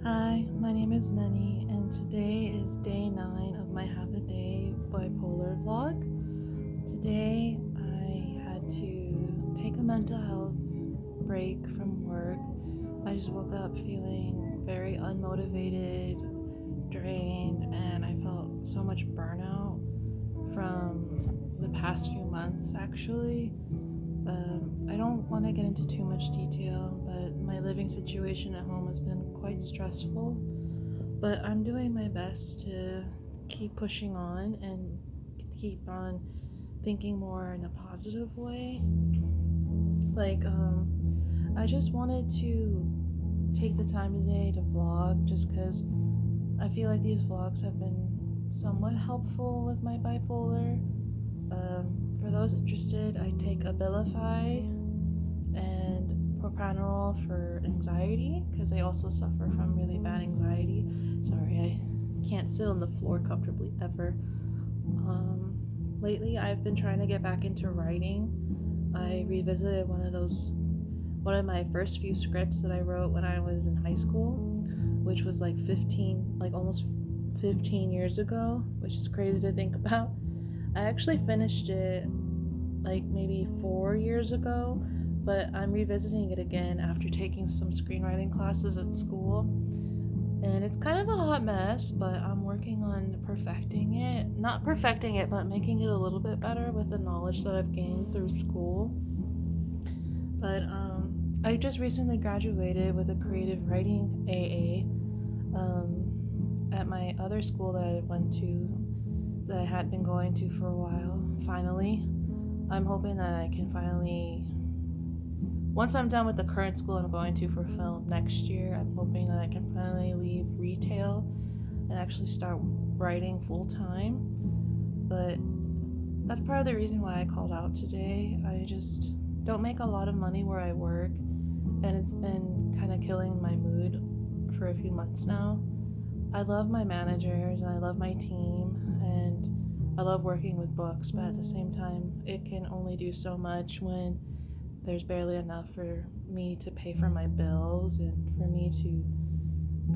Hi, my name is Neni, and today is day 9 of my half a day bipolar vlog. Today I had to take a mental health break from work. I just woke up feeling very unmotivated, drained, and I felt so much burnout from the past few months actually. I don't want to get into too much detail, but my living situation at home has been quite stressful. But I'm doing my best to keep pushing on and keep on thinking more in a positive way. Like, I just wanted to take the time today to vlog just because I feel like these vlogs have been somewhat helpful with my bipolar. For those interested, I take Abilify and propranolol for anxiety because I also suffer from really bad anxiety. Sorry, I can't sit on the floor comfortably ever. Lately, I've been trying to get back into writing. I revisited one of my first few scripts that I wrote when I was in high school, which was almost 15 years ago, which is crazy to think about. I actually finished it like maybe 4 years ago, but I'm revisiting it again after taking some screenwriting classes at school. And it's kind of a hot mess, but I'm working on perfecting it. Not perfecting it, but making it a little bit better with the knowledge that I've gained through school. But I just recently graduated with a creative writing at my other school that I went to, that I had been going to for a while. Finally, I'm hoping that I can finally, once I'm done with the current school I'm going to for film next year, I'm hoping that I can finally leave retail and actually start writing full time. But that's part of the reason why I called out today. I just don't make a lot of money where I work, and it's been kind of killing my mood for a few months now. I love my managers and I love my team and I love working with books, but at the same time, it can only do so much when there's barely enough for me to pay for my bills and for me to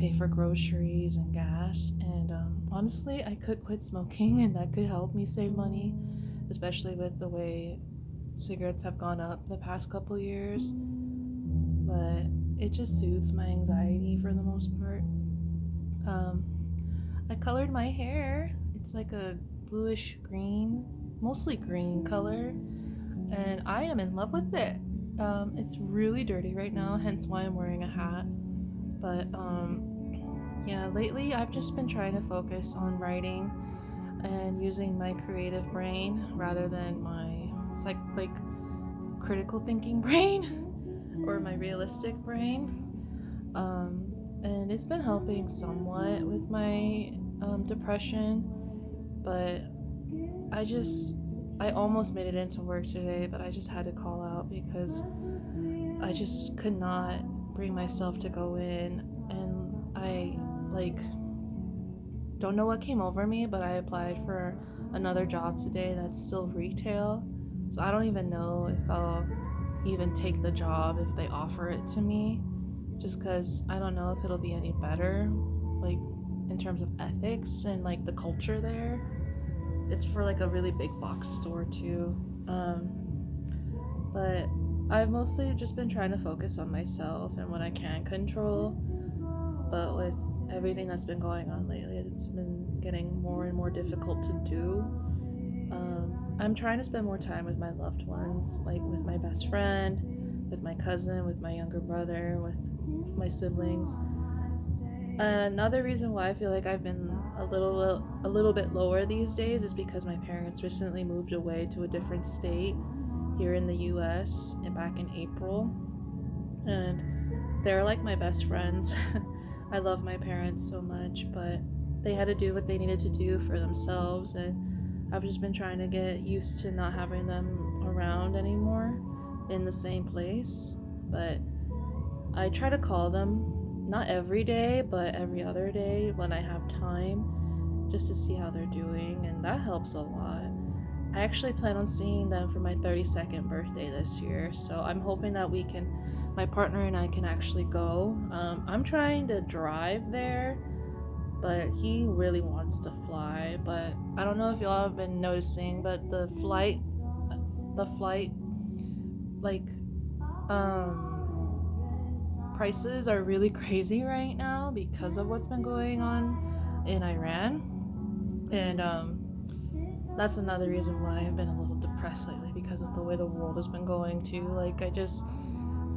pay for groceries and gas. And honestly, I could quit smoking and that could help me save money, especially with the way cigarettes have gone up the past couple years. But it just soothes my anxiety for the most part. I colored my hair. It's like a bluish green, mostly green color, and I am in love with it. It's really dirty right now, hence why I'm wearing a hat. But yeah, lately I've just been trying to focus on writing and using my creative brain rather than my like critical thinking brain or my realistic brain. And it's been helping somewhat with my depression, but I almost made it into work today, but I just had to call out because I just could not bring myself to go in, and I don't know what came over me, but I applied for another job today that's still retail. So I don't even know if I'll even take the job if they offer it to me, just because I don't know if it'll be any better, like in terms of ethics and like the culture there. It's for like a really big box store too. But I've mostly just been trying to focus on myself and what I can control. But with everything that's been going on lately, it's been getting more and more difficult to do. I'm trying to spend more time with my loved ones, like with my best friend, with my cousin, with my younger brother, with my siblings. Another reason why I feel like I've been a little bit lower these days is because my parents recently moved away to a different state here in the US back in April, and they're like my best friends. I love my parents so much, but they had to do what they needed to do for themselves, and I've just been trying to get used to not having them around anymore in the same place. But I try to call them, not every day, but every other day when I have time, just to see how they're doing, and that helps a lot. I actually plan on seeing them for my 32nd birthday this year, so I'm hoping that my partner and I can actually go. I'm trying to drive there, but he really wants to fly. But I don't know if y'all have been noticing, but the flight, like, prices are really crazy right now because of what's been going on in Iran. And that's another reason why I've been a little depressed lately, because of the way the world has been going too. Like, I just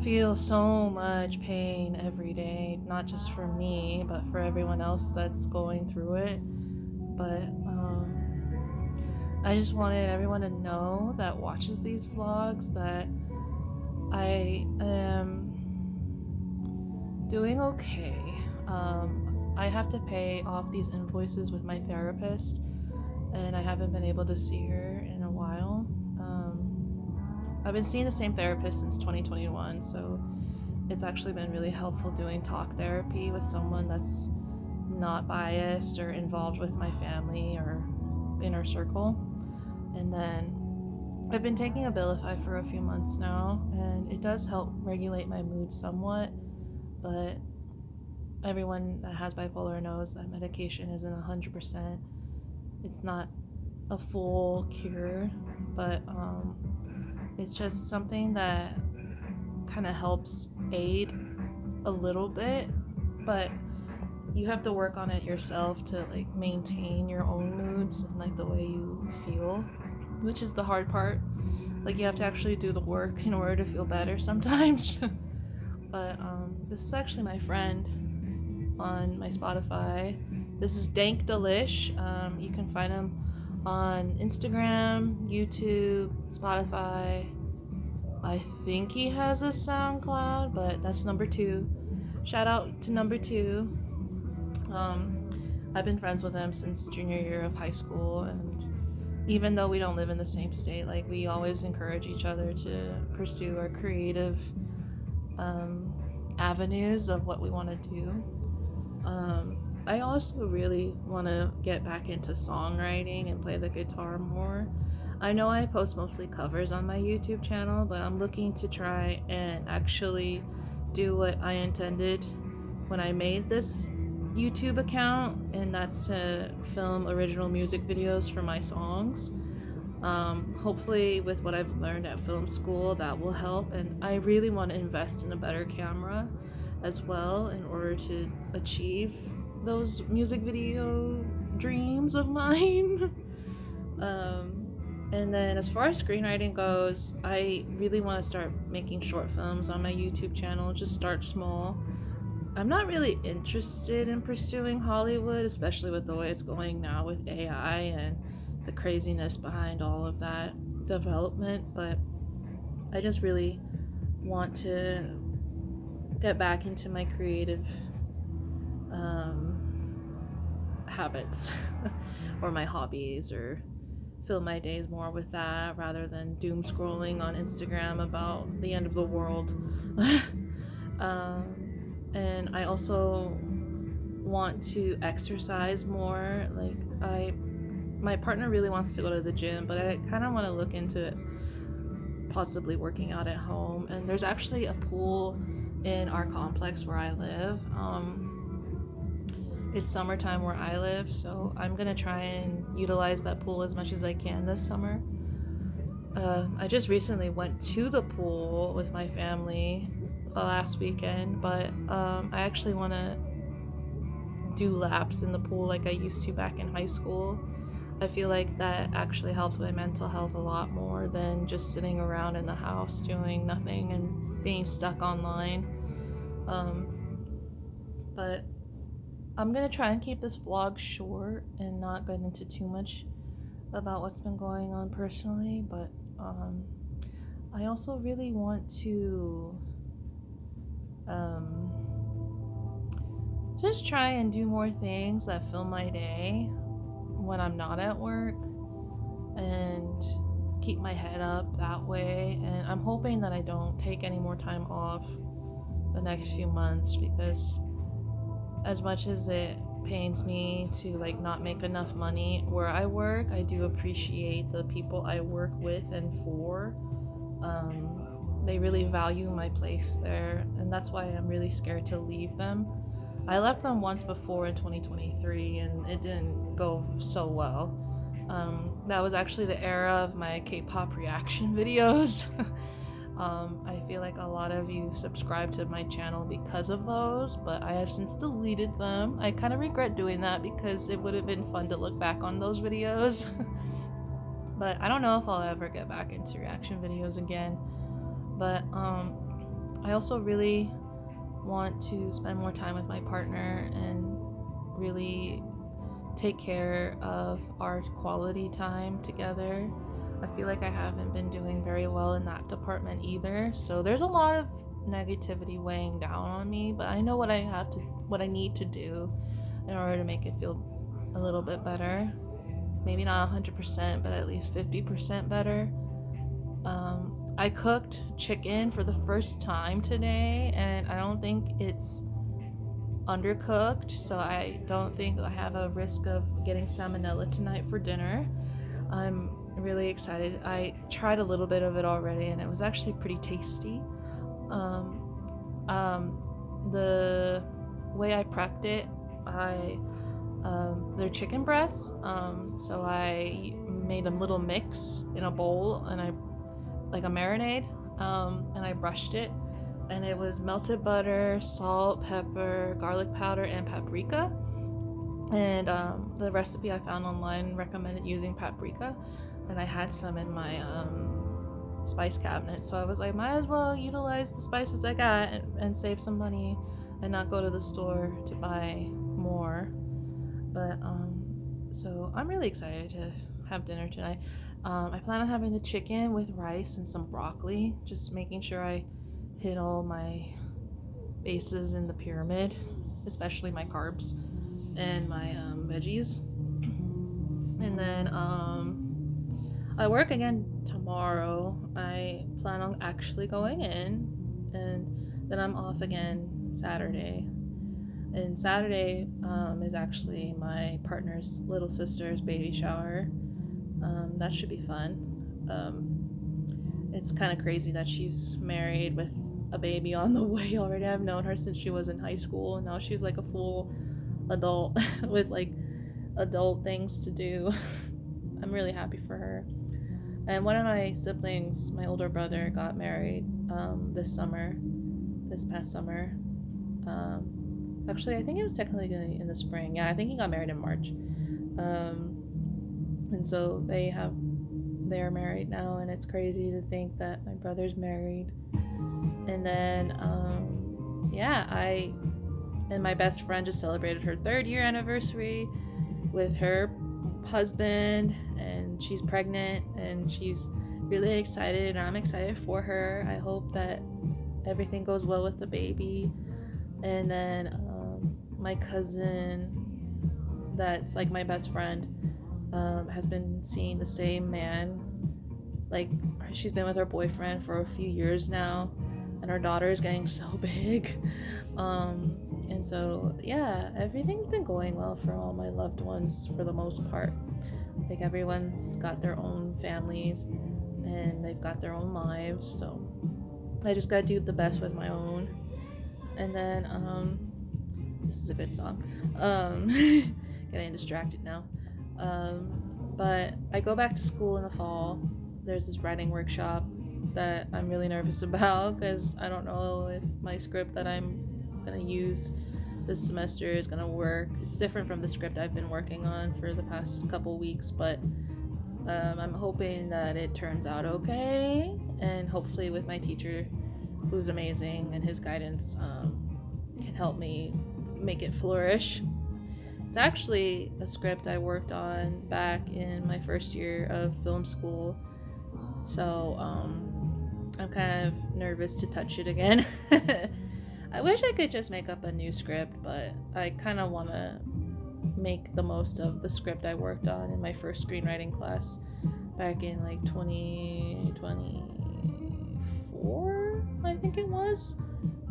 feel so much pain every day, not just for me, but for everyone else that's going through it. But I just wanted everyone to know that watches these vlogs that I am doing okay. I have to pay off these invoices with my therapist, and I haven't been able to see her in a while. I've been seeing the same therapist since 2021, so it's actually been really helpful doing talk therapy with someone that's not biased or involved with my family or inner circle. And then I've been taking Abilify for a few months now, and it does help regulate my mood somewhat, but everyone that has bipolar knows that medication isn't 100%. It's not a full cure, but it's just something that kind of helps aid a little bit, but you have to work on it yourself to like maintain your own moods and like the way you feel, which is the hard part. Like, you have to actually do the work in order to feel better sometimes. But this is actually my friend on my Spotify. This is Dank Delish. You can find him on Instagram, YouTube, Spotify. I think he has a SoundCloud, but that's number 2. Shout out to number 2. I've been friends with him since junior year of high school, and even though we don't live in the same state, like, we always encourage each other to pursue our creative avenues of what we want to do. I also really want to get back into songwriting and play the guitar more. I know I post mostly covers on my YouTube channel, but I'm looking to try and actually do what I intended when I made this YouTube account, and that's to film original music videos for my songs. Hopefully with what I've learned at film school, that will help, and I really want to invest in a better camera as well in order to achieve those music video dreams of mine. And then as far as screenwriting goes, I really want to start making short films on my YouTube channel. Just start small. I'm not really interested in pursuing Hollywood, especially with the way it's going now with AI and the craziness behind all of that development, but I just really want to get back into my creative habits or my hobbies, or fill my days more with that rather than doom scrolling on Instagram about the end of the world. And I also want to exercise more. Like, my partner really wants to go to the gym, but I kind of want to look into possibly working out at home. And there's actually a pool in our complex where I live. It's summertime where I live, so I'm gonna try and utilize that pool as much as I can this summer. I just recently went to the pool with my family last weekend, but I actually want to do laps in the pool like I used to back in high school. I feel like that actually helped my mental health a lot more than just sitting around in the house doing nothing and being stuck online. But I'm gonna try and keep this vlog short and not get into too much about what's been going on personally, but I also really want to just try and do more things that fill my day when I'm not at work and keep my head up that way. And I'm hoping that I don't take any more time off the next few months, because as much as it pains me to like not make enough money where I work. I do appreciate the people I work with and for. They really value my place there, and that's why I'm really scared to leave them. I left them once before in 2023 and it didn't go so well. That was actually the era of my K-pop reaction videos. I feel like a lot of you subscribe to my channel because of those, but I have since deleted them. I kind of regret doing that because it would have been fun to look back on those videos. But I don't know if I'll ever get back into reaction videos again. But I also really want to spend more time with my partner and really take care of our quality time together. I feel like I haven't been doing very well in that department either. So there's a lot of negativity weighing down on me, but I know what I need to do in order to make it feel a little bit better. Maybe not 100%, but at least 50% better. I cooked chicken for the first time today, and I don't think it's undercooked, so I don't think I have a risk of getting salmonella tonight for dinner. I'm really excited. I tried a little bit of it already, and it was actually pretty tasty. The way I prepped it, they're chicken breasts, so I made a little mix in a bowl, and like a marinade, and I brushed it, and it was melted butter, salt, pepper, garlic powder, and paprika. And the recipe I found online recommended using paprika, and I had some in my spice cabinet, so I was like, might as well utilize the spices I got and save some money and not go to the store to buy more. But so I'm really excited to have dinner tonight. I plan on having the chicken with rice and some broccoli, just making sure I hit all my bases in the pyramid, especially my carbs and my veggies. And then I work again tomorrow. I plan on actually going in, and then I'm off again Saturday. And Saturday is actually my partner's little sister's baby shower. That should be fun. It's kind of crazy that she's married with a baby on the way already. I've known her since she was in high school, and now she's like a full adult with like adult things to do. I'm really happy for her. And one of my siblings, my older brother, got married this past summer. Actually, I think it was technically in the spring. Yeah, I think he got married in March. And so they are married now, and it's crazy to think that my brother's married. And then I and my best friend just celebrated her 3rd year anniversary with her husband, and she's pregnant, and she's really excited, and I'm excited for her. I hope that everything goes well with the baby. And then my cousin, that's like my best friend, has been seeing the same man. Like, she's been with her boyfriend for a few years now, and our daughter is getting so big. And so yeah, everything's been going well for all my loved ones for the most part. Like, everyone's got their own families and they've got their own lives, so I just gotta do the best with my own. And then this is a good song. Getting distracted now. But I go back to school in the fall. There's this writing workshop that I'm really nervous about because I don't know if my script that I'm gonna use this semester is gonna work. It's different from the script I've been working on for the past couple weeks, but I'm hoping that it turns out okay, and hopefully with my teacher, who's amazing, and his guidance can help me make it flourish. It's actually a script I worked on back in my first year of film school, so I'm kind of nervous to touch it again. I wish I could just make up a new script, but I kind of want to make the most of the script I worked on in my first screenwriting class back in like 2024, I think it was.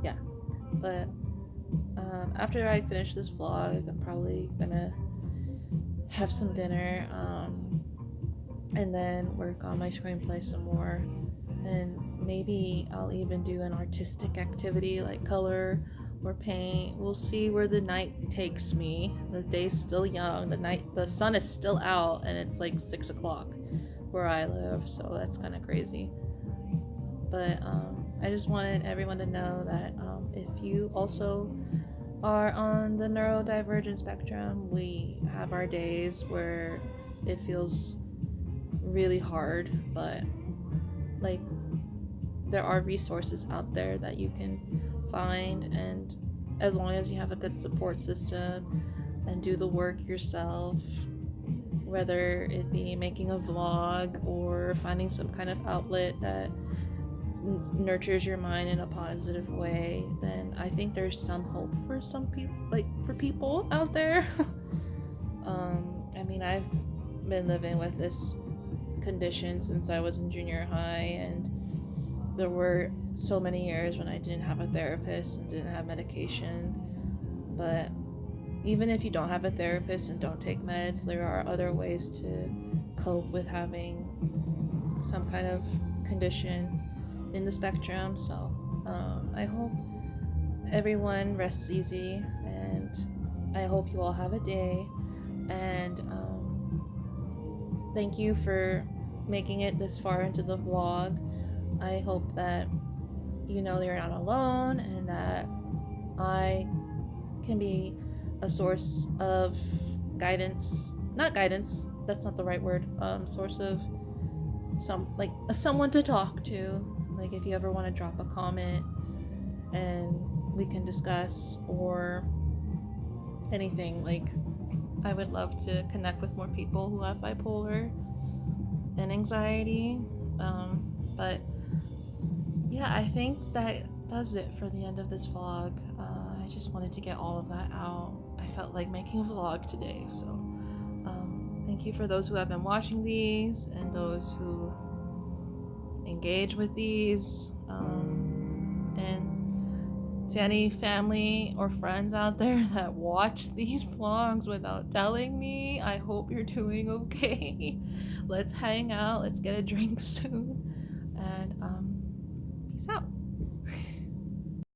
Yeah, but After I finish this vlog, I'm probably gonna have some dinner, and then work on my screenplay some more. And maybe I'll even do an artistic activity like color or paint. We'll see where the night takes me. The day's still young, the sun is still out, and it's like 6 o'clock where I live, so that's kind of crazy. But I just wanted everyone to know that if you also are on the neurodivergent spectrum, we have our days where it feels really hard, but like there are resources out there that you can find, and as long as you have a good support system and do the work yourself, whether it be making a vlog or finding some kind of outlet that nurtures your mind in a positive way, then I think there's some hope for some people, like for people out there. I mean, I've been living with this condition since I was in junior high, and there were so many years when I didn't have a therapist and didn't have medication. But even if you don't have a therapist and don't take meds, there are other ways to cope with having some kind of condition in the spectrum. So I hope everyone rests easy, and I hope you all have a day, and thank you for making it this far into the vlog. I hope that you know you're not alone, and that I can be a source of guidance, not guidance, that's not the right word, source of someone to talk to. Like if you ever want to drop a comment and we can discuss, or anything, like I would love to connect with more people who have bipolar and anxiety. But yeah, I think that does it for the end of this vlog. I just wanted to get all of that out. I felt like making a vlog today, so thank you for those who have been watching these and those who engage with these, and to any family or friends out there that watch these vlogs without telling me, I hope you're doing okay. Let's hang out, let's get a drink soon, and peace out.